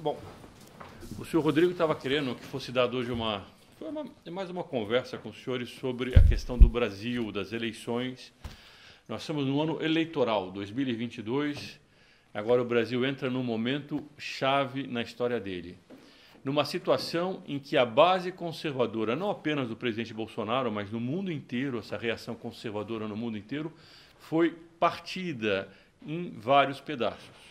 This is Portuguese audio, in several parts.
Bom, o senhor Rodrigo estava querendo que fosse dado hoje mais uma conversa com os senhores sobre a questão do Brasil, das eleições. Nós estamos no ano eleitoral, 2022. Agora o Brasil entra num momento chave na história dele. Numa situação em que a base conservadora, não apenas do presidente Bolsonaro, mas no mundo inteiro, essa reação conservadora no mundo inteiro, foi partida em vários pedaços.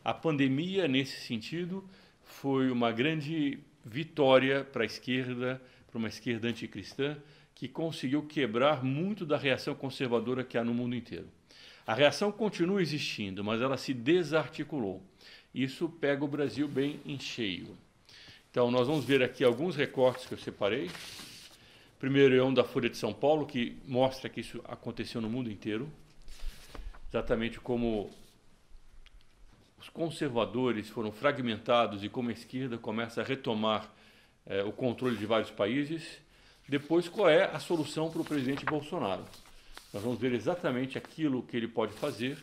A pandemia, nesse sentido, foi uma grande vitória para a esquerda, para uma esquerda anticristã, que conseguiu quebrar muito da reação conservadora que há no mundo inteiro. A reação continua existindo, mas ela se desarticulou. Isso pega o Brasil bem em cheio. Então, nós vamos ver aqui alguns recortes que eu separei. Primeiro é um da Folha de São Paulo, que mostra que isso aconteceu no mundo inteiro. Exatamente como os conservadores foram fragmentados e como a esquerda começa a retomar o controle de vários países. Depois, qual é a solução para o presidente Bolsonaro? Nós vamos ver exatamente aquilo que ele pode fazer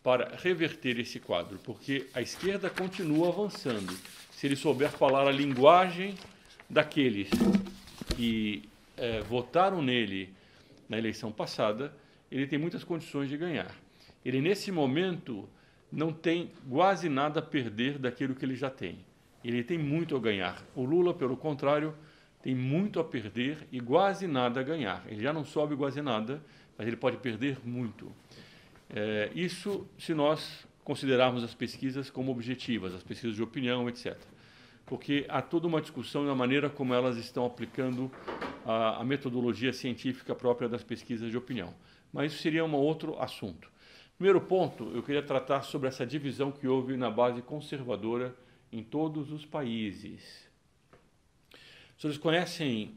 para reverter esse quadro, porque a esquerda continua avançando. Se ele souber falar a linguagem daqueles que votaram nele na eleição passada, ele tem muitas condições de ganhar. Ele, nesse momento, não tem quase nada a perder daquilo que ele já tem. Ele tem muito a ganhar. O Lula, pelo contrário, tem muito a perder e quase nada a ganhar. Ele já não sobe quase nada, mas ele pode perder muito. Isso se nós considerarmos as pesquisas como objetivas, as pesquisas de opinião, etc. Porque há toda uma discussão na maneira como elas estão aplicando a metodologia científica própria das pesquisas de opinião. Mas isso seria um outro assunto. Primeiro ponto, eu queria tratar sobre essa divisão que houve na base conservadora em todos os países. Os senhores conhecem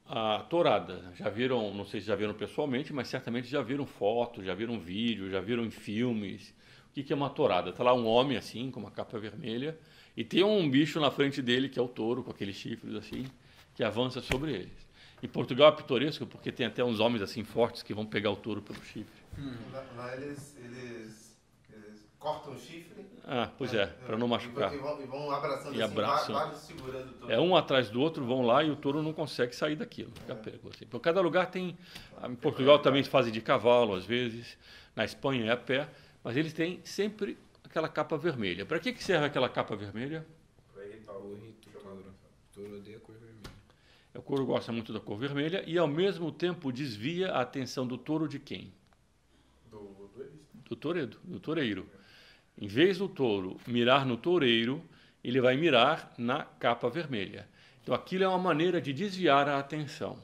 a tourada? Já viram, não sei se já viram pessoalmente, mas certamente já viram fotos, já viram vídeo, já viram em filmes. O que é uma tourada? Está lá um homem assim, com uma capa vermelha, e tem um bicho na frente dele, que é o touro, com aqueles chifres assim, que avança sobre eles. Em Portugal é pitoresco, porque tem até uns homens assim fortes que vão pegar o touro pelo chifre. Lá eles cortam o chifre. Pois para não machucar. E vão abraçando e assim, abraçam. vários segurando o touro. Um atrás do outro, vão lá e o touro não consegue sair daquilo. Fica pego, assim. Por cada lugar tem... Em Portugal também se fazem de cavalo, às vezes. Na Espanha é a pé. Mas eles têm sempre aquela capa vermelha. Para que serve aquela capa vermelha? Para irritar o touro. O touro odeia a cor vermelha. O touro gosta muito da cor vermelha e, ao mesmo tempo, desvia a atenção do touro de quem? Do toureiro. Em vez do touro mirar no toureiro, ele vai mirar na capa vermelha. Então, aquilo é uma maneira de desviar a atenção.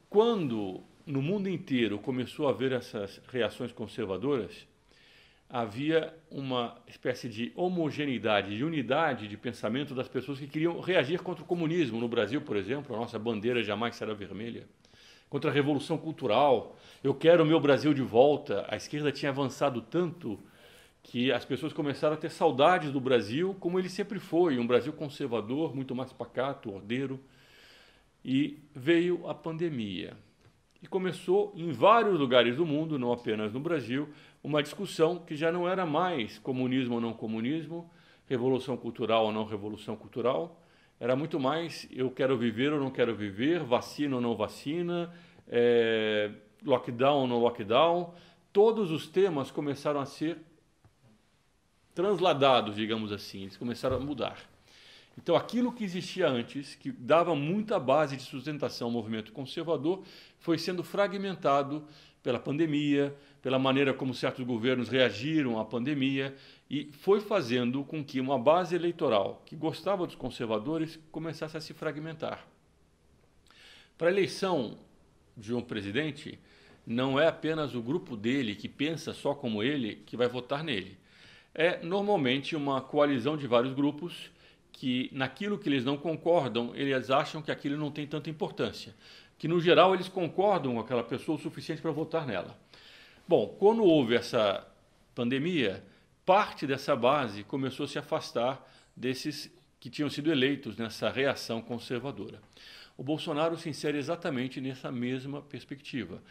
Quando, no mundo inteiro, começou a haver essas reações conservadoras, havia uma espécie de homogeneidade, de unidade de pensamento das pessoas que queriam reagir contra o comunismo. No Brasil, por exemplo, a nossa bandeira jamais será vermelha. Contra a Revolução Cultural, eu quero o meu Brasil de volta. A esquerda tinha avançado tanto que as pessoas começaram a ter saudades do Brasil, como ele sempre foi, um Brasil conservador, muito mais pacato, ordeiro. E veio a pandemia. E começou em vários lugares do mundo, não apenas no Brasil, uma discussão que já não era mais comunismo ou não comunismo, revolução cultural ou não revolução cultural, era muito mais eu quero viver ou não quero viver, vacina ou não vacina, lockdown ou não lockdown. Todos os temas começaram a ser transladados, digamos assim, eles começaram a mudar. Então, aquilo que existia antes, que dava muita base de sustentação ao movimento conservador, foi sendo fragmentado pela pandemia, pela maneira como certos governos reagiram à pandemia, e foi fazendo com que uma base eleitoral que gostava dos conservadores começasse a se fragmentar. Para a eleição de um presidente, não é apenas o grupo dele que pensa só como ele que vai votar nele. É normalmente uma coalizão de vários grupos que, naquilo que eles não concordam, eles acham que aquilo não tem tanta importância. Que, no geral, eles concordam com aquela pessoa o suficiente para votar nela. Bom, quando houve essa pandemia, parte dessa base começou a se afastar desses que tinham sido eleitos nessa reação conservadora. O Bolsonaro se insere exatamente nessa mesma perspectiva.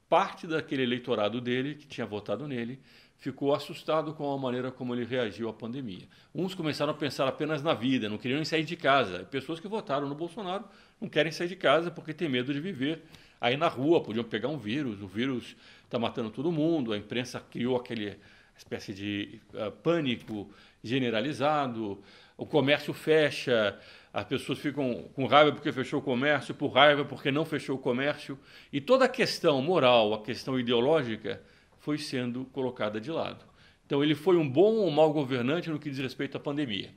Parte daquele eleitorado dele, que tinha votado nele, ficou assustado com a maneira como ele reagiu à pandemia. Uns começaram a pensar apenas na vida, não queriam nem sair de casa. Pessoas que votaram no Bolsonaro não querem sair de casa porque têm medo de viver aí na rua, podiam pegar um vírus, o vírus está matando todo mundo, a imprensa criou aquele espécie de pânico generalizado, o comércio fecha, as pessoas ficam com raiva porque fechou o comércio, por raiva porque não fechou o comércio, e toda a questão moral, a questão ideológica, foi sendo colocada de lado. Então ele foi um bom ou mau governante no que diz respeito à pandemia.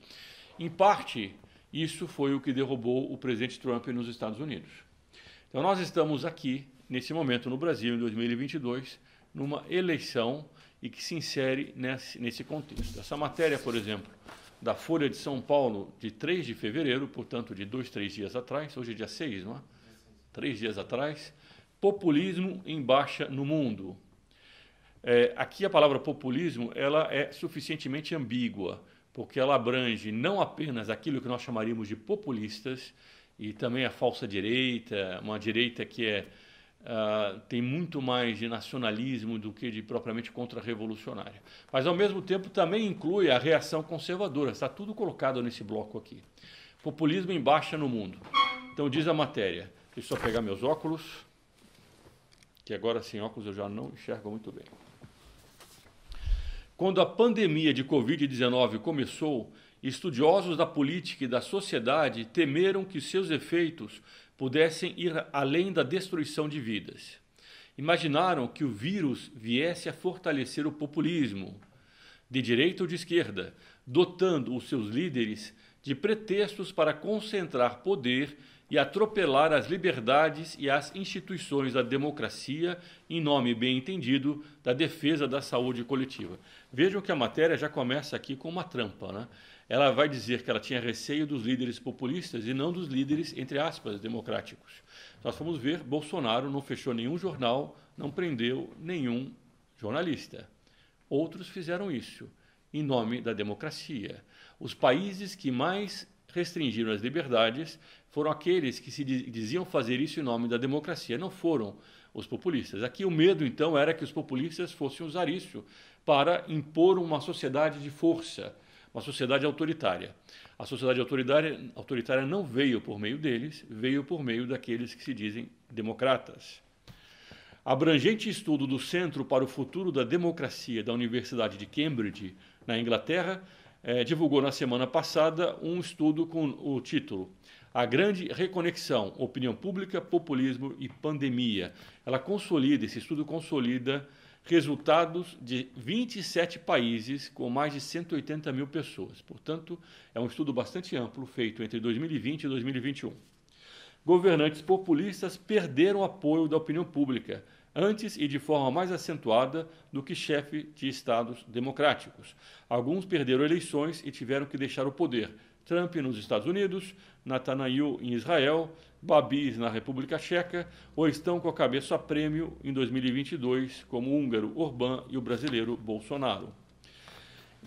Em parte, isso foi o que derrubou o presidente Trump nos Estados Unidos. Então nós estamos aqui, nesse momento no Brasil, em 2022, numa eleição e que se insere nesse contexto. Essa matéria, por exemplo, da Folha de São Paulo, de 3 de fevereiro, portanto de 2, 3 dias atrás, hoje é dia 6, não é? 3 dias atrás, populismo em baixa no mundo. Aqui a palavra populismo ela é suficientemente ambígua, porque ela abrange não apenas aquilo que nós chamaríamos de populistas, e também a falsa direita, uma direita que tem muito mais de nacionalismo do que de propriamente contra-revolucionária. Mas, ao mesmo tempo, também inclui a reação conservadora. Está tudo colocado nesse bloco aqui. Populismo em baixa no mundo. Então, diz a matéria. Deixa eu só pegar meus óculos, que agora sem óculos eu já não enxergo muito bem. Quando a pandemia de Covid-19 começou, estudiosos da política e da sociedade temeram que seus efeitos pudessem ir além da destruição de vidas. Imaginaram que o vírus viesse a fortalecer o populismo, de direita ou de esquerda, dotando os seus líderes de pretextos para concentrar poder e atropelar as liberdades e as instituições da democracia em nome bem entendido da defesa da saúde coletiva. Vejam que a matéria já começa aqui com uma trampa, né? Ela vai dizer que ela tinha receio dos líderes populistas e não dos líderes, entre aspas, democráticos. Nós fomos ver, Bolsonaro não fechou nenhum jornal, não prendeu nenhum jornalista. Outros fizeram isso em nome da democracia. Os países que mais restringiram as liberdades foram aqueles que se diziam fazer isso em nome da democracia, não foram os populistas. Aqui o medo, então, era que os populistas fossem usar isso para impor uma sociedade de força, uma sociedade autoritária. A sociedade autoritária não veio por meio deles, veio por meio daqueles que se dizem democratas. Abrangente estudo do Centro para o Futuro da Democracia da Universidade de Cambridge, na Inglaterra, divulgou na semana passada um estudo com o título A Grande Reconexão, Opinião Pública, Populismo e Pandemia. Esse estudo consolida resultados de 27 países com mais de 180 mil pessoas. Portanto, é um estudo bastante amplo, feito entre 2020 e 2021. Governantes populistas perderam apoio da opinião pública, antes e de forma mais acentuada do que chefes de estados democráticos. Alguns perderam eleições e tiveram que deixar o poder. Trump nos Estados Unidos, Netanyahu em Israel, Babis na República Tcheca, ou estão com a cabeça a prêmio em 2022, como o húngaro Orbán e o brasileiro Bolsonaro.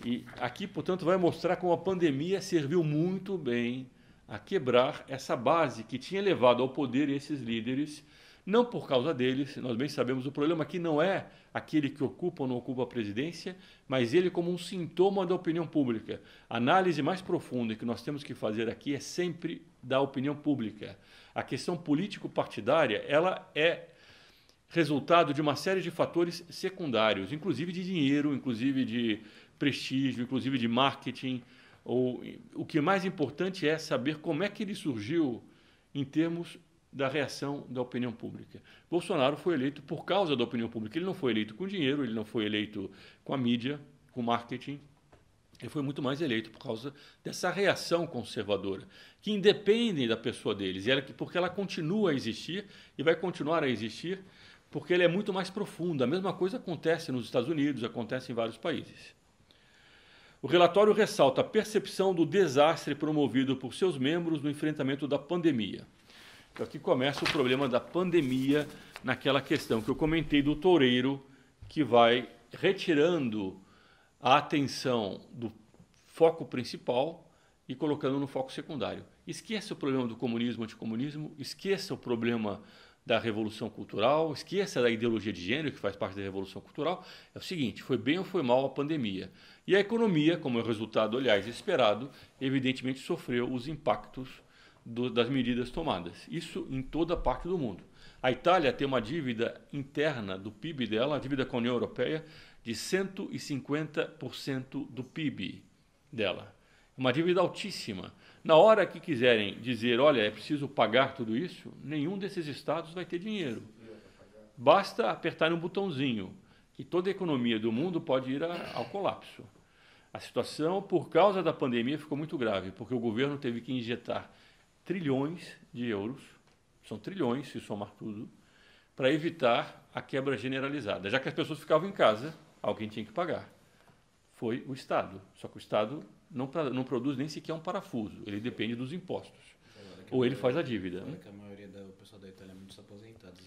E aqui, portanto, vai mostrar como a pandemia serviu muito bem a quebrar essa base que tinha levado ao poder esses líderes, não por causa deles. Nós bem sabemos, o problema aqui não é aquele que ocupa ou não ocupa a presidência, mas ele como um sintoma da opinião pública. A análise mais profunda que nós temos que fazer aqui é sempre da opinião pública. A questão político-partidária, ela é resultado de uma série de fatores secundários, inclusive de dinheiro, inclusive de prestígio, inclusive de marketing. O que é mais importante é saber como é que ele surgiu em termos da reação da opinião pública. Bolsonaro foi eleito por causa da opinião pública. Ele não foi eleito com dinheiro, ele não foi eleito com a mídia, com marketing. Ele foi muito mais eleito por causa dessa reação conservadora, que independe da pessoa deles, porque ela continua a existir e vai continuar a existir, porque ela é muito mais profunda. A mesma coisa acontece nos Estados Unidos, acontece em vários países. O relatório ressalta a percepção do desastre promovido por seus membros no enfrentamento da pandemia. Então aqui começa o problema da pandemia, naquela questão que eu comentei do toureiro, que vai retirando a atenção do foco principal e colocando no foco secundário. Esqueça o problema do comunismo, anticomunismo, esqueça o problema da Revolução Cultural, esqueça da ideologia de gênero, que faz parte da Revolução Cultural, é o seguinte, foi bem ou foi mal a pandemia? E a economia, como é o resultado, aliás, esperado, evidentemente sofreu os impactos das medidas tomadas. Isso em toda parte do mundo. A Itália tem uma dívida interna do PIB dela, a dívida com a União Europeia, de 150% do PIB dela. Uma dívida altíssima. Na hora que quiserem dizer, olha, é preciso pagar tudo isso, nenhum desses estados vai ter dinheiro. Basta apertar um botãozinho e toda a economia do mundo pode ir ao colapso. A situação, por causa da pandemia, ficou muito grave, porque o governo teve que injetar trilhões de euros, são trilhões se somar tudo, para evitar a quebra generalizada. Já que as pessoas ficavam em casa, alguém tinha que pagar. Foi o Estado. Só que o Estado não produz nem sequer um parafuso, ele depende dos impostos. Ou ele faz a dívida. Né? Que a maioria do pessoal da Itália é muitos aposentados.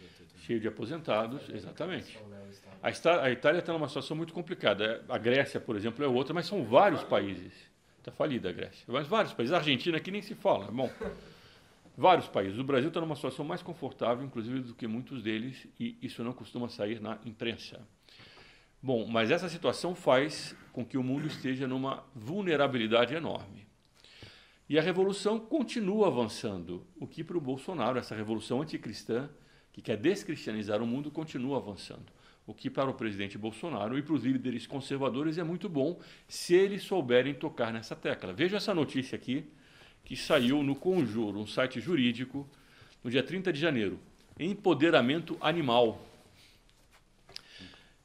Cheio de aposentados, exatamente. A Itália está numa situação muito complicada. A Grécia, por exemplo, é outra, mas são vários países. Está falida a Grécia. Mas vários países. A Argentina aqui nem se fala. Bom, vários países. O Brasil está numa situação mais confortável, inclusive, do que muitos deles, e isso não costuma sair na imprensa. Bom, mas essa situação faz com que o mundo esteja numa vulnerabilidade enorme. E a revolução continua avançando, o que para o Bolsonaro, essa revolução anticristã, que quer descristianizar o mundo, continua avançando. O que para o presidente Bolsonaro e para os líderes conservadores é muito bom se eles souberem tocar nessa tecla. Veja essa notícia aqui, que saiu no Conjuro, um site jurídico, no dia 30 de janeiro. Empoderamento animal.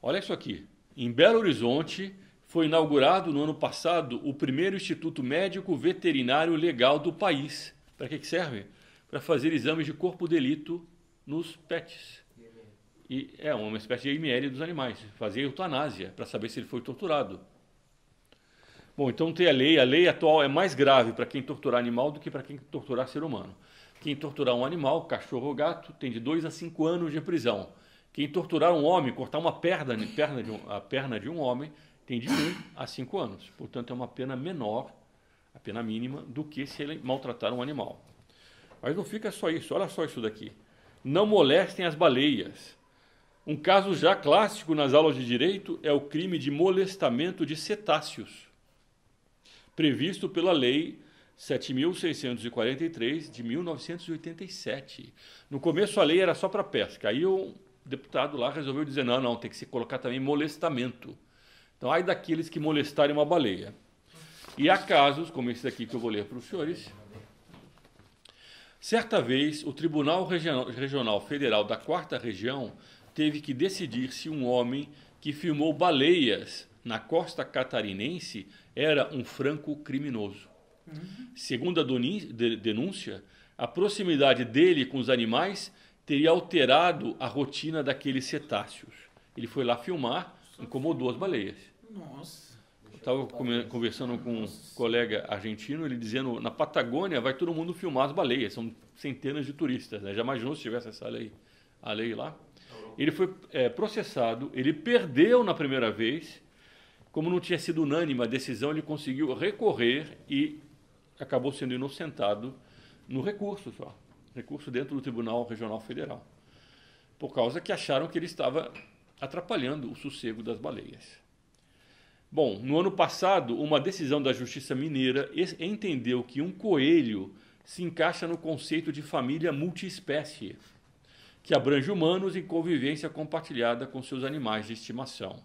Olha isso aqui. Em Belo Horizonte, foi inaugurado no ano passado o primeiro Instituto Médico Veterinário Legal do país. Para que serve? Para fazer exames de corpo de delito nos pets. E é uma espécie de IML dos animais. Fazer eutanásia, para saber se ele foi torturado. Bom, então tem a lei atual é mais grave para quem torturar animal do que para quem torturar ser humano. Quem torturar um animal, cachorro ou gato, tem de 2 a 5 anos de prisão. Quem torturar um homem, cortar uma a perna de um homem, tem de 1 a 5 anos. Portanto, é uma pena menor, a pena mínima, do que se ele maltratar um animal. Mas não fica só isso, olha só isso daqui. Não molestem as baleias. Um caso já clássico nas aulas de direito é o crime de molestamento de cetáceos, previsto pela Lei 7.643 de 1987. No começo a lei era só para pesca, aí o deputado lá resolveu dizer, não, tem que se colocar também molestamento. Então, ai daqueles que molestarem uma baleia. E há casos, como esse daqui que eu vou ler para os senhores. Certa vez, o Tribunal Regional Federal da 4ª Região teve que decidir se um homem que filmou baleias na costa catarinense era um franco criminoso. Segundo a denúncia, a proximidade dele com os animais teria alterado a rotina daqueles cetáceos. Ele foi lá filmar, incomodou as baleias. Nossa. Eu estava conversando com um colega argentino, ele dizendo, na Patagônia vai todo mundo filmar as baleias, são centenas de turistas, né? Já imaginou se tivesse essa lei, a lei lá? Ele foi processado, ele perdeu na primeira vez, como não tinha sido unânime a decisão, ele conseguiu recorrer e acabou sendo inocentado no recurso só. Recurso dentro do Tribunal Regional Federal, por causa que acharam que ele estava atrapalhando o sossego das baleias. Bom, no ano passado, uma decisão da Justiça Mineira entendeu que um coelho se encaixa no conceito de família multiespécie, que abrange humanos em convivência compartilhada com seus animais de estimação.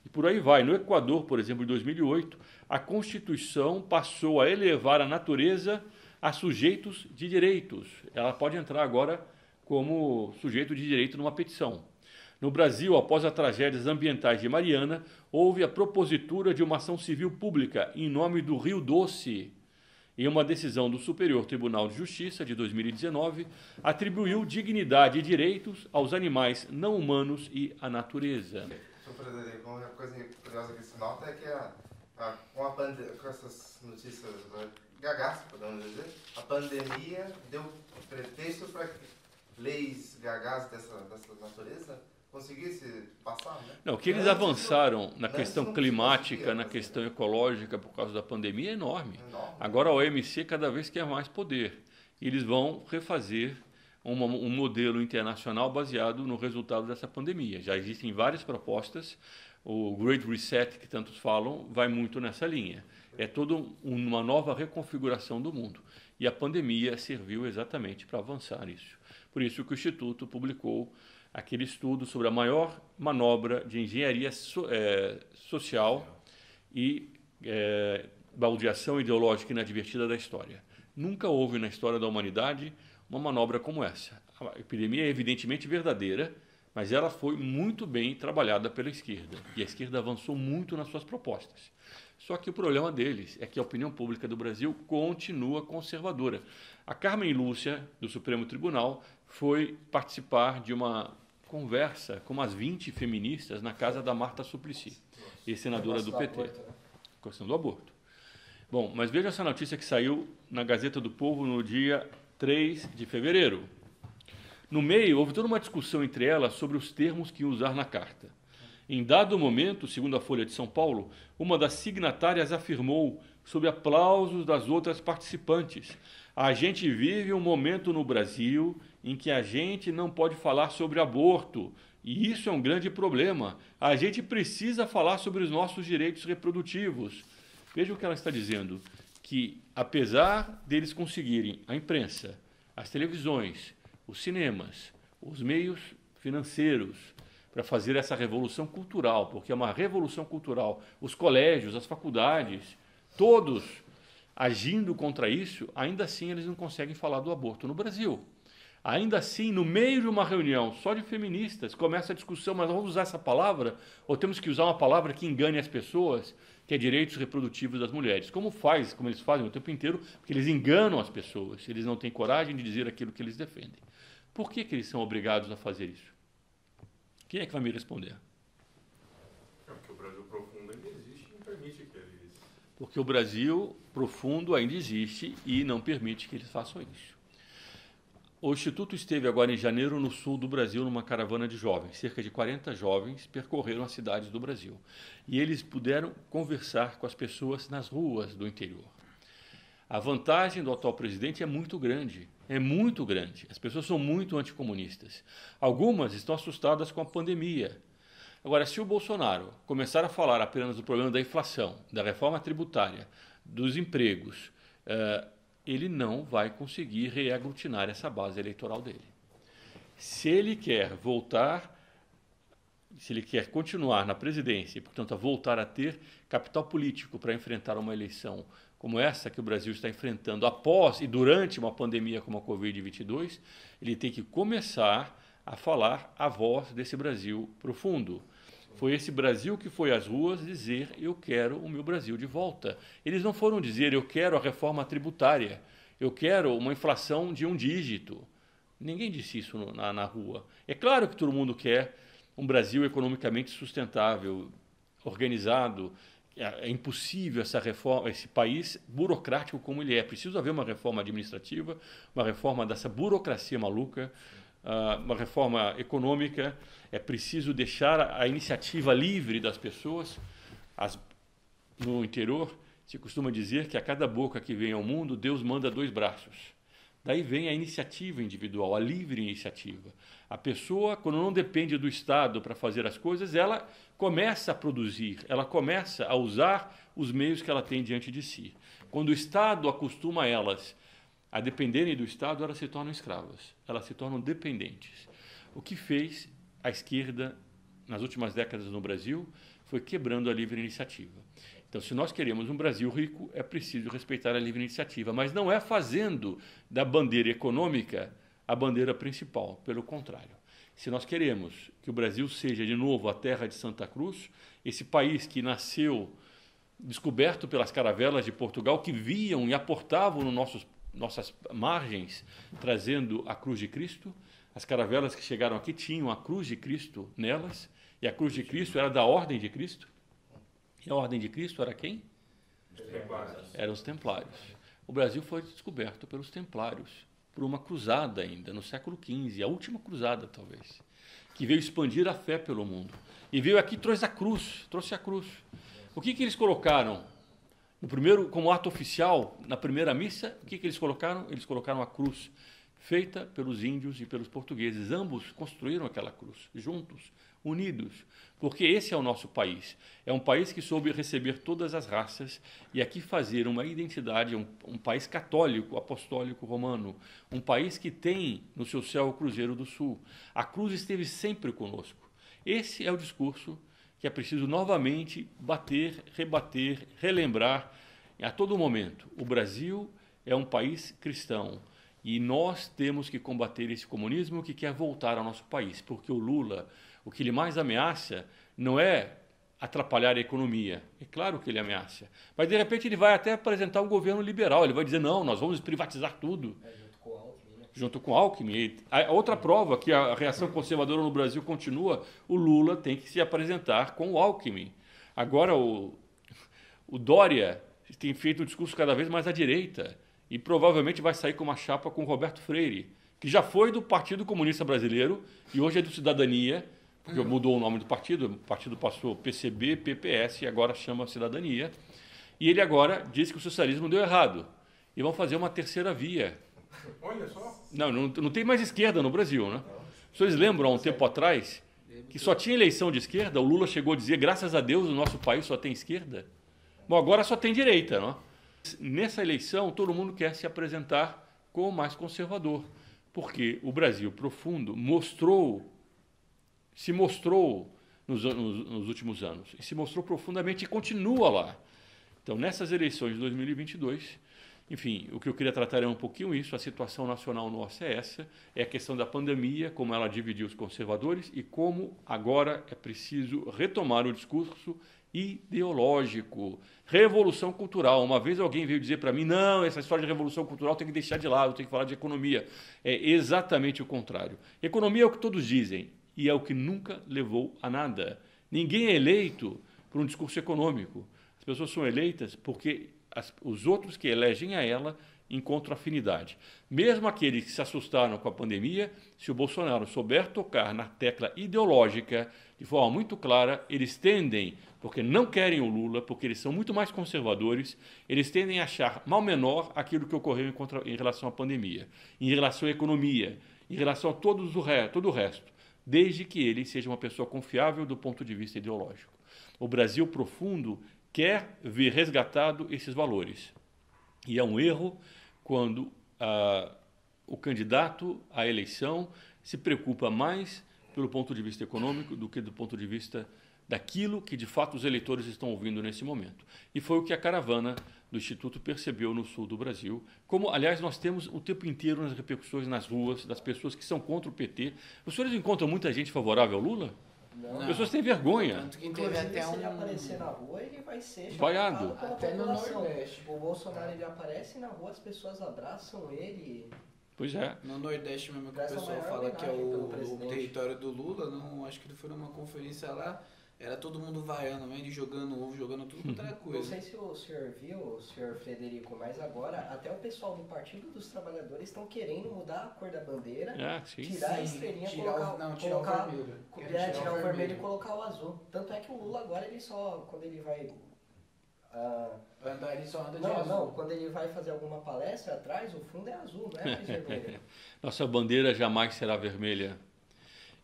E por aí vai. No Equador, por exemplo, em 2008, a Constituição passou a elevar a natureza a sujeitos de direitos. Ela pode entrar agora como sujeito de direito numa petição. No Brasil, após as tragédias ambientais de Mariana, houve a propositura de uma ação civil pública em nome do Rio Doce. Em uma decisão do Superior Tribunal de Justiça de 2019, atribuiu dignidade e direitos aos animais não humanos e à natureza. Senhor presidente, uma coisa curiosa que se nota é que com essas notícias gagás, podemos dizer, a pandemia deu pretexto para que leis gagás dessa natureza conseguisse passar, né? Não, o que eles avançaram na questão climática, na questão ecológica por causa da pandemia é enorme. Agora a OMC cada vez quer mais poder. Eles vão refazer um modelo internacional baseado no resultado dessa pandemia. Já existem várias propostas. O Great Reset, que tantos falam, vai muito nessa linha. É toda uma nova reconfiguração do mundo. E a pandemia serviu exatamente para avançar isso. Por isso que o Instituto publicou aquele estudo sobre a maior manobra de engenharia social e baldeação ideológica inadvertida da história. Nunca houve na história da humanidade uma manobra como essa. A epidemia é evidentemente verdadeira, mas ela foi muito bem trabalhada pela esquerda. E a esquerda avançou muito nas suas propostas. Só que o problema deles é que a opinião pública do Brasil continua conservadora. A Carmen Lúcia, do Supremo Tribunal, foi participar de uma conversa com umas 20 feministas na casa da Marta Suplicy, ex-senadora do PT. Questão do aborto. Bom, mas veja essa notícia que saiu na Gazeta do Povo no dia 3 de fevereiro. No meio, houve toda uma discussão entre elas sobre os termos que usar na carta. Em dado momento, segundo a Folha de São Paulo, uma das signatárias afirmou, sob aplausos das outras participantes: a gente vive um momento no Brasil em que a gente não pode falar sobre aborto, e isso é um grande problema. A gente precisa falar sobre os nossos direitos reprodutivos. Veja o que ela está dizendo, que apesar deles conseguirem a imprensa, as televisões, os cinemas, os meios financeiros, para fazer essa revolução cultural, porque é uma revolução cultural, os colégios, as faculdades, todos agindo contra isso, ainda assim eles não conseguem falar do aborto no Brasil. Ainda assim, no meio de uma reunião só de feministas, começa a discussão, mas vamos usar essa palavra ou temos que usar uma palavra que engane as pessoas, que é direitos reprodutivos das mulheres. Como eles fazem o tempo inteiro, porque eles enganam as pessoas, eles não têm coragem de dizer aquilo que eles defendem. Por que eles são obrigados a fazer isso? Quem é que vai me responder? Porque o Brasil profundo ainda existe e não permite que eles... Porque o Brasil profundo ainda existe e não permite que eles façam isso. O Instituto esteve agora em janeiro no sul do Brasil numa caravana de jovens. Cerca de 40 jovens percorreram as cidades do Brasil. E eles puderam conversar com as pessoas nas ruas do interior. A vantagem do atual presidente é muito grande. É muito grande. As pessoas são muito anticomunistas. Algumas estão assustadas com a pandemia. Agora, se o Bolsonaro começar a falar apenas do problema da inflação, da reforma tributária, dos empregos, ele não vai conseguir reaglutinar essa base eleitoral dele. Se ele quer voltar, se ele quer continuar na presidência e, portanto, a voltar a ter capital político para enfrentar uma eleição como essa que o Brasil está enfrentando após e durante uma pandemia como a Covid-22, ele tem que começar a falar a voz desse Brasil profundo. Foi esse Brasil que foi às ruas dizer: eu quero o meu Brasil de volta. Eles não foram dizer: eu quero a reforma tributária, eu quero uma inflação de 1 dígito. Ninguém disse isso na rua. É claro que todo mundo quer um Brasil economicamente sustentável, organizado. É impossível essa reforma, esse país burocrático como ele é. Preciso haver uma reforma administrativa, uma reforma dessa burocracia maluca, uma reforma econômica. É preciso deixar a iniciativa livre das pessoas. No interior, se costuma dizer que a cada boca que vem ao mundo, Deus manda 2 braços. Daí vem a iniciativa individual, a livre iniciativa. A pessoa, quando não depende do Estado para fazer as coisas, ela começa a produzir, ela começa a usar os meios que ela tem diante de si. Quando o Estado acostuma elas a dependerem do Estado, elas se tornam escravas, elas se tornam dependentes. O que fez a esquerda nas últimas décadas no Brasil foi quebrando a livre iniciativa. Então, se nós queremos um Brasil rico, é preciso respeitar a livre iniciativa, mas não é fazendo da bandeira econômica a bandeira principal, pelo contrário. Se nós queremos que o Brasil seja de novo a terra de Santa Cruz, esse país que nasceu descoberto pelas caravelas de Portugal, que viam e aportavam nos nossas margens, trazendo a cruz de Cristo. As caravelas que chegaram aqui tinham a cruz de Cristo nelas, e a cruz de Cristo era da ordem de Cristo. E a ordem de Cristo era quem? Os templários. Eram os templários. O Brasil foi descoberto pelos templários, por uma cruzada ainda, no século XV, a última cruzada talvez, que veio expandir a fé pelo mundo. E veio aqui e trouxe a cruz. O que eles colocaram? No primeiro, como ato oficial, na primeira missa, o que eles colocaram? Eles colocaram a cruz. feita pelos índios e pelos portugueses. Ambos construíram aquela cruz, juntos, unidos, porque esse é o nosso país. É um país que soube receber todas as raças e aqui fazer uma identidade, um país católico, apostólico, romano, um país que tem no seu céu o Cruzeiro do Sul. A cruz esteve sempre conosco. Esse é o discurso que é preciso novamente bater, rebater, relembrar a todo momento. O Brasil é um país cristão e nós temos que combater esse comunismo que quer voltar ao nosso país, porque o Lula, o que ele mais ameaça não é atrapalhar a economia, é claro que ele ameaça, mas de repente ele vai até apresentar um governo liberal, ele vai dizer não, nós vamos privatizar tudo. Junto com o Alckmin. A outra prova que a reação conservadora no Brasil continua, o Lula tem que se apresentar com o Alckmin. Agora o Dória tem feito um discurso cada vez mais à direita e provavelmente vai sair com uma chapa com o Roberto Freire, que já foi do Partido Comunista Brasileiro e hoje é do Cidadania, porque mudou o nome do partido, o partido passou PCB, PPS e agora chama Cidadania. E ele agora diz que o socialismo deu errado e vão fazer uma terceira via. Olha só. Não tem mais esquerda no Brasil, né? Vocês lembram há um tempo atrás que só tinha eleição de esquerda? O Lula chegou a dizer, graças a Deus, o nosso país só tem esquerda. Bom, agora só tem direita, não? Nessa eleição, todo mundo quer se apresentar como mais conservador, porque o Brasil profundo se mostrou nos últimos anos, e se mostrou profundamente e continua lá. Então, nessas eleições de 2022... Enfim, o que eu queria tratar é um pouquinho isso, a situação nacional nossa é essa, é a questão da pandemia, como ela dividiu os conservadores e como agora é preciso retomar o discurso ideológico, revolução cultural. Uma vez alguém veio dizer para mim, não, essa história de revolução cultural tem que deixar de lado, tem que falar de economia. É exatamente o contrário. Economia é o que todos dizem e é o que nunca levou a nada. Ninguém é eleito por um discurso econômico. As pessoas são eleitas porque os outros que elegem a ela encontram afinidade. Mesmo aqueles que se assustaram com a pandemia, se o Bolsonaro souber tocar na tecla ideológica de forma muito clara, eles tendem, porque não querem o Lula, porque eles são muito mais conservadores, eles tendem a achar mal menor aquilo que ocorreu em relação à pandemia, em relação à economia, em relação a todo o resto, desde que ele seja uma pessoa confiável do ponto de vista ideológico. O Brasil profundo quer ver resgatado esses valores. E é um erro quando o candidato à eleição se preocupa mais pelo ponto de vista econômico do que do ponto de vista daquilo que de fato os eleitores estão ouvindo nesse momento. E foi o que a caravana do Instituto percebeu no sul do Brasil, como, aliás, nós temos o tempo inteiro nas repercussões nas ruas, das pessoas que são contra o PT. Os senhores encontram muita gente favorável ao Lula? Não. As pessoas têm vergonha. Tanto que teve até Se ele um... aparecer na rua, ele vai ser vaiado. pela Até no população. Nordeste. O Bolsonaro, ele aparece na rua, as pessoas abraçam ele. Pois é. No Nordeste mesmo que o Essa é a pessoal maior fala que é homenagem pelo o presidente. território do Lula, não, acho que ele foi numa conferência lá, era todo mundo vaiando, ele jogando ovo, jogando tudo quanto era Não coisa. sei se o senhor viu, o senhor Frederico, mas agora até o pessoal do Partido dos Trabalhadores estão querendo mudar a cor da bandeira, Sim. tirar a estrelinha, Tirar colocar, o vermelho. tirar o vermelho e colocar o azul. Tanto é que o Lula agora, ele só, quando ele vai... Andar ele só anda de Não, azul. não, quando ele vai fazer alguma palestra atrás, o fundo é azul, não é mais vermelho. Nossa bandeira jamais será vermelha.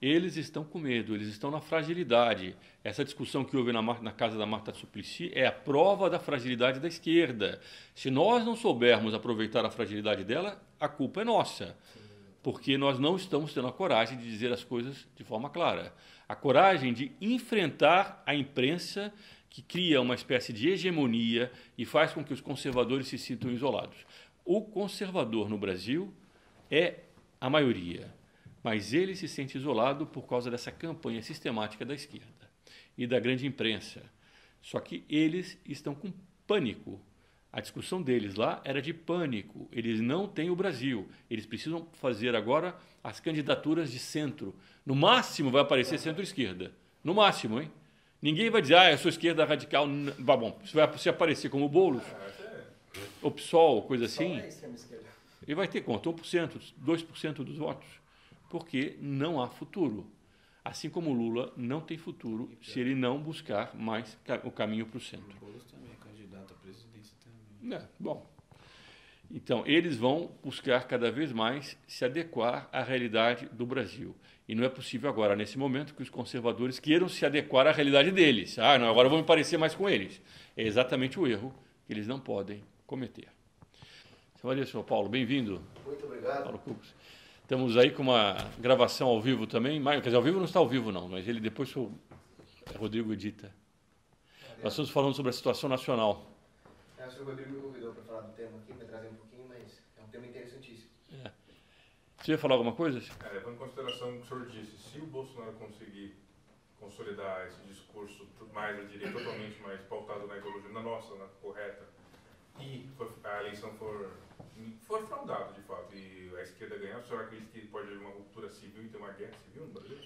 Eles estão com medo, eles estão na fragilidade. Essa discussão que houve na casa da Marta Suplicy é a prova da fragilidade da esquerda. Se nós não soubermos aproveitar a fragilidade dela, a culpa é nossa. Porque nós não estamos tendo a coragem de dizer as coisas de forma clara. A coragem de enfrentar a imprensa que cria uma espécie de hegemonia e faz com que os conservadores se sintam isolados. O conservador no Brasil é a maioria, mas ele se sente isolado por causa dessa campanha sistemática da esquerda e da grande imprensa. Só que eles estão com pânico. A discussão deles lá era de pânico. Eles não têm o Brasil. Eles precisam fazer agora as candidaturas de centro. No máximo vai aparecer centro-esquerda. No máximo, hein? Ninguém vai dizer, eu sou esquerda radical. Bom, se aparecer como Boulos, ou PSOL, coisa assim, ele vai ter quanto? 1%, 2% dos votos. Porque não há futuro. Assim como o Lula não tem futuro se ele não buscar mais o caminho para o centro. O Boulos também é candidato à presidência também. Bom, Então, eles vão buscar cada vez mais se adequar à realidade do Brasil. E não é possível agora, nesse momento, que os conservadores queiram se adequar à realidade deles. Ah, não, agora eu vou me parecer mais com eles. É exatamente o erro que eles não podem cometer. Senhor Paulo, bem-vindo. Muito obrigado. Paulo Cucos. Estamos aí com uma gravação ao vivo também. Quer dizer, ao vivo não está ao vivo, não, mas ele depois o Rodrigo edita. Nós estamos falando sobre a situação nacional. O senhor Rodrigo me convidou para falar do tema aqui, para trazer um pouquinho, mas é um tema interessantíssimo. Você ia falar alguma coisa? Levando em consideração o que o senhor disse, se o Bolsonaro conseguir consolidar esse discurso mais, eu diria, totalmente mais pautado na ideologia, na nossa, na correta, e a eleição for fraudada, de fato, e a esquerda ganhar, o senhor acredita que pode haver uma ruptura civil e ter uma guerra civil no Brasil?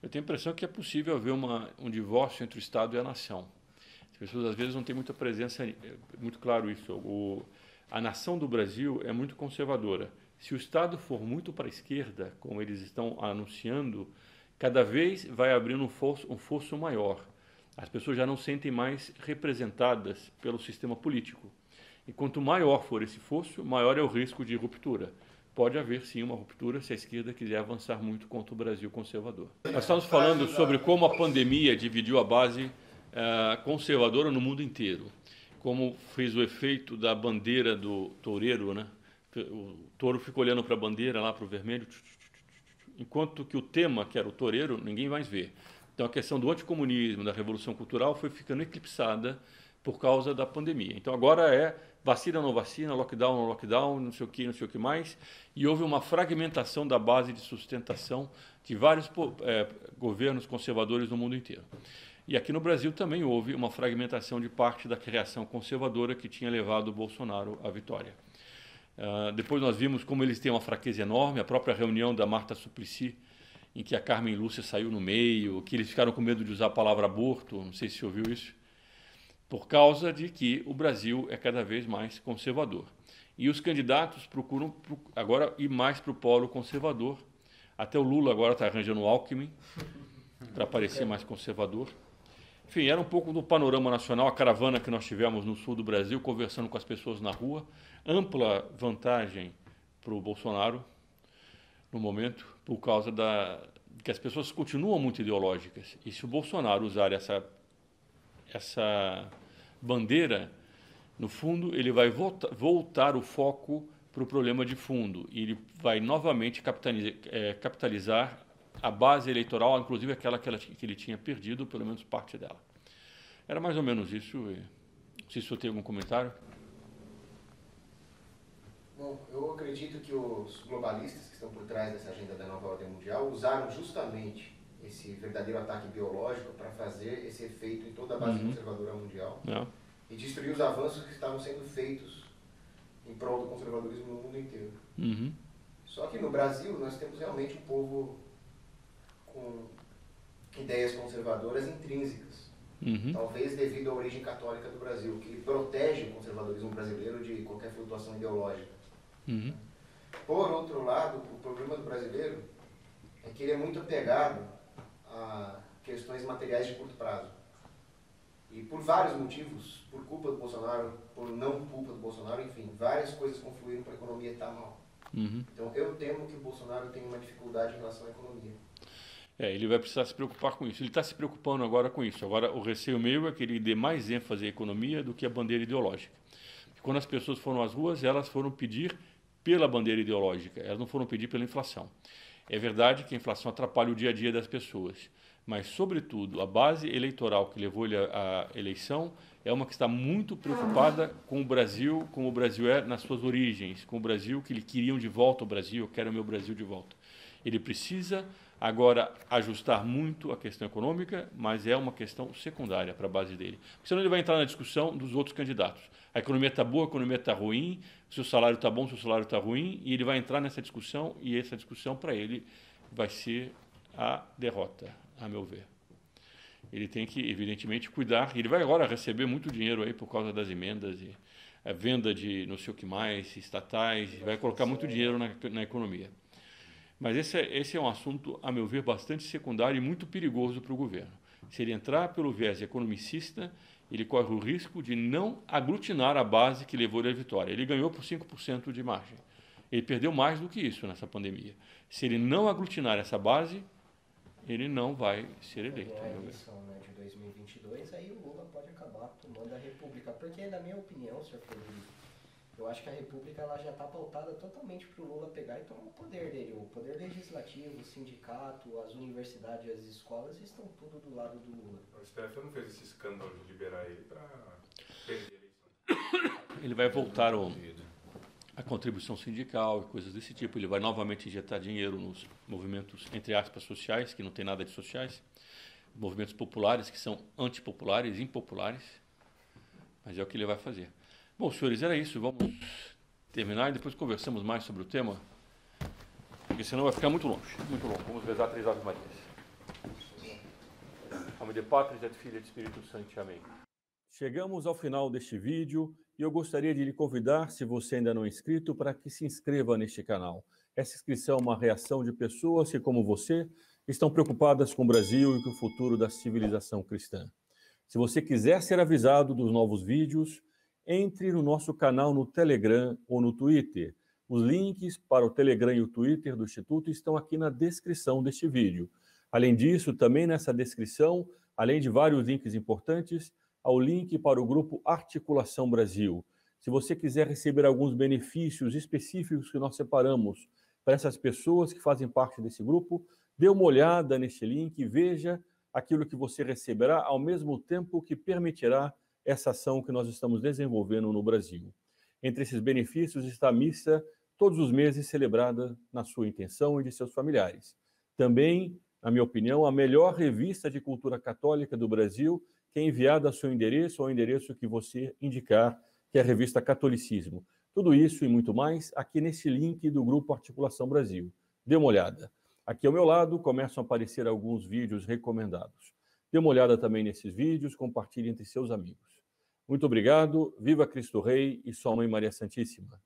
Eu tenho a impressão que é possível haver um divórcio entre o Estado e a nação. As pessoas, às vezes, não têm muita presença, é muito claro isso. A nação do Brasil é muito conservadora. Se o Estado for muito para a esquerda, como eles estão anunciando, cada vez vai abrindo um fosso maior. As pessoas já não sentem mais representadas pelo sistema político. E quanto maior for esse fosso, maior é o risco de ruptura. Pode haver, sim, uma ruptura se a esquerda quiser avançar muito contra o Brasil conservador. Nós estamos falando sobre como a pandemia dividiu a base conservadora no mundo inteiro. Como fez o efeito da bandeira do toureiro, né? O touro fica olhando para a bandeira, lá para o vermelho, enquanto que o tema, que era o toureiro, ninguém mais vê. Então a questão do anticomunismo, da revolução cultural, foi ficando eclipsada por causa da pandemia. Então agora é vacina, não vacina, lockdown, não lockdown, não sei o que mais. E houve uma fragmentação da base de sustentação de vários governos conservadores no mundo inteiro. E aqui no Brasil também houve uma fragmentação de parte da criação conservadora que tinha levado o Bolsonaro à vitória. Depois nós vimos como eles têm uma fraqueza enorme, a própria reunião da Marta Suplicy, em que a Carmen Lúcia saiu no meio, que eles ficaram com medo de usar a palavra aborto, não sei se você ouviu isso, por causa de que o Brasil é cada vez mais conservador. E os candidatos procuram agora ir mais para o polo conservador. Até o Lula agora está arranjando o Alckmin para parecer mais conservador. Enfim, era um pouco do panorama nacional, a caravana que nós tivemos no sul do Brasil, conversando com as pessoas na rua. Ampla vantagem para o Bolsonaro, no momento, por causa que as pessoas continuam muito ideológicas. E se o Bolsonaro usar essa bandeira, no fundo, ele vai voltar o foco para o problema de fundo. E ele vai novamente capitalizar a base eleitoral, inclusive aquela que ele tinha perdido, pelo menos parte dela. Era mais ou menos isso. Não sei se o senhor tem algum comentário. Bom, eu acredito que os globalistas que estão por trás dessa agenda da nova ordem mundial usaram justamente esse verdadeiro ataque biológico para fazer esse efeito em toda a base conservadora mundial e destruir os avanços que estavam sendo feitos em prol do conservadorismo no mundo inteiro. Só que no Brasil nós temos realmente um povo com ideias conservadoras intrínsecas, talvez devido à origem católica do Brasil, que protege o conservadorismo brasileiro de qualquer flutuação ideológica. Por outro lado, o problema do brasileiro é que ele é muito apegado a questões materiais de curto prazo. E por vários motivos, por culpa do Bolsonaro, por não culpa do Bolsonaro, enfim, várias coisas confluíram para a economia estar mal. Então eu temo que o Bolsonaro tenha uma dificuldade em relação à economia. Ele vai precisar se preocupar com isso. Ele está se preocupando agora com isso. Agora, o receio meu é que ele dê mais ênfase à economia do que à bandeira ideológica. Porque quando as pessoas foram às ruas, elas foram pedir pela bandeira ideológica, elas não foram pedir pela inflação. É verdade que a inflação atrapalha o dia a dia das pessoas, mas, sobretudo, a base eleitoral que levou ele à eleição é uma que está muito preocupada com o Brasil, como o Brasil é nas suas origens, com o Brasil que queriam de volta o Brasil, eu quero o meu Brasil de volta. Ele precisa agora ajustar muito a questão econômica, mas é uma questão secundária para a base dele. Porque senão ele vai entrar na discussão dos outros candidatos. A economia está boa, a economia está ruim, o seu salário está bom, o seu salário está ruim, e ele vai entrar nessa discussão, e essa discussão para ele vai ser a derrota, a meu ver. Ele tem que, evidentemente, cuidar. Ele vai agora receber muito dinheiro aí por causa das emendas e a venda de não sei o que mais, estatais, vai colocar muito dinheiro na economia. Mas esse é um assunto, a meu ver, bastante secundário e muito perigoso para o governo. Se ele entrar pelo viés economicista, ele corre o risco de não aglutinar a base que levou ele à vitória. Ele ganhou por 5% de margem. Ele perdeu mais do que isso nessa pandemia. Se ele não aglutinar essa base, ele não vai ser eleito. A eleição, né, de 2022, aí o Lula pode acabar tomando a República. Porque, na minha opinião, senhor Frederico, eu acho que a República ela já está pautada totalmente para o Lula pegar e tomar o poder dele. O poder legislativo, o sindicato, as universidades, as escolas estão tudo do lado do Lula. O STF não fez esse escândalo de liberar ele para perder a eleição. Ele vai voltar a contribuição sindical e coisas desse tipo. Ele vai novamente injetar dinheiro nos movimentos, entre aspas, sociais, que não tem nada de sociais, movimentos populares, que são antipopulares, impopulares, mas é o que ele vai fazer. Bom, senhores, era isso. Vamos terminar e depois conversamos mais sobre o tema, porque senão vai ficar muito longe, muito longo. Vamos rezar 3 Aves Marias. Em nome de Pátria, de Filho e de Espírito Santo. Amém. Chegamos ao final deste vídeo e eu gostaria de lhe convidar, se você ainda não é inscrito, para que se inscreva neste canal. Essa inscrição é uma reação de pessoas que, como você, estão preocupadas com o Brasil e com o futuro da civilização cristã. Se você quiser ser avisado dos novos vídeos, entre no nosso canal no Telegram ou no Twitter. Os links para o Telegram e o Twitter do Instituto estão aqui na descrição deste vídeo. Além disso, também nessa descrição, além de vários links importantes, há o link para o grupo Articulação Brasil. Se você quiser receber alguns benefícios específicos que nós separamos para essas pessoas que fazem parte desse grupo, dê uma olhada neste link e veja aquilo que você receberá ao mesmo tempo que permitirá essa ação que nós estamos desenvolvendo no Brasil. Entre esses benefícios está a missa todos os meses celebrada na sua intenção e de seus familiares. Também, na minha opinião, a melhor revista de cultura católica do Brasil, que é enviada ao seu endereço, ao endereço que você indicar, que é a revista Catolicismo. Tudo isso e muito mais aqui nesse link do Grupo Articulação Brasil. Dê uma olhada. Aqui ao meu lado começam a aparecer alguns vídeos recomendados. Dê uma olhada também nesses vídeos, compartilhe entre seus amigos. Muito obrigado, viva Cristo Rei e Sua Mãe Maria Santíssima.